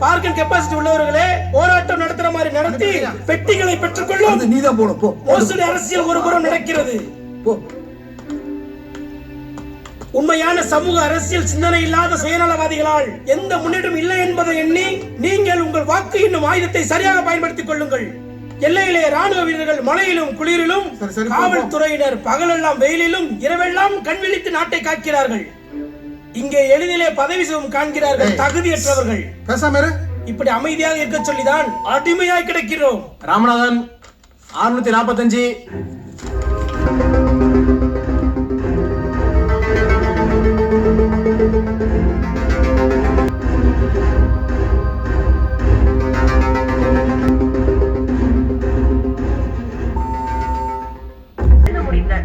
Parking capacity உள்ளவர்களே போராட்டம் நடத்துற மாதிரி நடத்தி பெட்டிகளை பெற்றுக்கொள்ளும். நீதான் போணும் போ. மோசடி அரசியல் ஒருபுறம் நடக்கிறது. போ. உண்மையான சமூக அரசியல் சிந்தனை இல்லாத சுயநலவாதிகளால் எந்த முன்னேற்றம் இல்லை என்பதை எண்ணி நீங்கள் உங்கள் வாக்கு என்னும் ஆயுதத்தை சரியாக பயன்படுத்திக் கொள்ளுங்கள். எல்லையிலே ராணுவ வீரர்கள் மழையிலும் குளிரிலும், காவல்துறையினர் பகலெல்லாம் வெயிலிலும், இரவெல்லாம் கண் விழித்து நாட்டை காக்கிறார்கள். இங்கே எளிதிலே பதவி சுகம் காண்கிறார்கள் தகுதியற்றவர்கள். பேசாம இப்படி அமைதியாக இருக்க சொல்லிதான் அடிமையாய் கிடக்கிறோம். ராமநாதன் 645.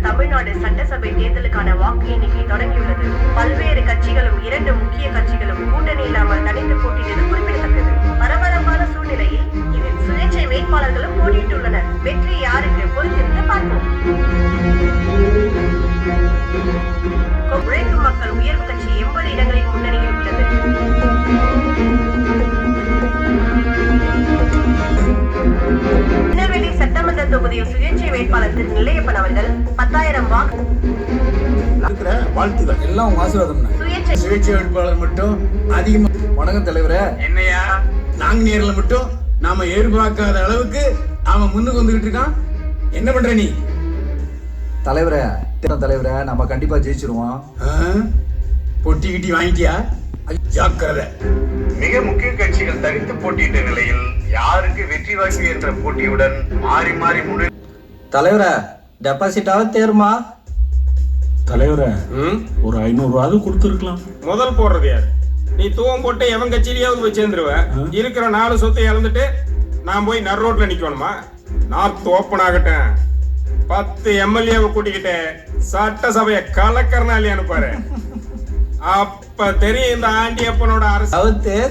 தமிழ்நாடு சட்டசபை தேர்தலுக்கான வாக்கு எண்ணிக்கை தொடங்கியுள்ளது. பல்வேறு கட்சிகளும் 2 முக்கிய கட்சிகளும் கூட்டணி இல்லாமல் தனித்து போட்டியிட்டது குறிப்பிடத்தக்கது. பரபரப்பான சூழ்நிலையில் இதில் சுயேட்சை வேட்பாளர்களும் போட்டியிட்டுள்ளனர். வெற்றி யாருக்கு பொறுத்திருந்து பார்ப்போம். உழைக்கும் மக்கள் உயர்வு கட்சி 80 இடங்களில் முன்னணியில் உள்ளது. திருநெல்வேலி சட்டமன்ற தொகுதியில் சுயேட்சை வேட்பாளர் திரு நிலையப்பன் அவர்கள் 10,000 வாக்கு. வாழ்த்துக்கள் எல்லாம் உங்க ஆசீர்வாதம். சுயேட்சை வேட்பாளர் மட்டும் அதிகமா. வணக்கம் தலைவரே. என்னையா நாங்க நேரில் மட்டும் நாம எதிர்பார்க்காத அளவுக்கு அவன் முன்னுக்கு வந்துகிட்டு இருக்கான். என்ன பண்ற நீ? தலைவரே தலைவரே நம்ம கண்டிப்பா ஜெயிச்சிருவோம். பொட்டி கிட்டி வாங்கிட்டியா? ஜாக்கிரதை. மிக முக்கிய கட்சிகள் தனித்து போட்டியிட்ட நிலையில் யாருக்கு வெற்றி வாய்ப்பு என்ற போட்டியுடன் மாறி மாறி முன்னேறி. தலைவரே டெபாசிட்டாவது தேருமா? தலைவரே ஒரு 500 ரூபாவது கொடுத்துருக்கலாம். முதல் போடுறது யாரு? நீ தூவம் போட்டு எவன் கட்சியிலேயாவது போய் சேர்ந்துருவ. இருக்கிற 4 சொத்தை இழந்துட்டு நான் போய் நடு ரோட்ல நிக்கணுமா? நார்த் ஓப்பன் ஆகட்டும். 10 எம்எல்ஏவை கூட்டிக்கிட்டு சட்டசபையை கலக்கறனாலே அனுப்பாரு. அப்ப தெரியும் இந்த ஆண்டியப்பனோட அரசு.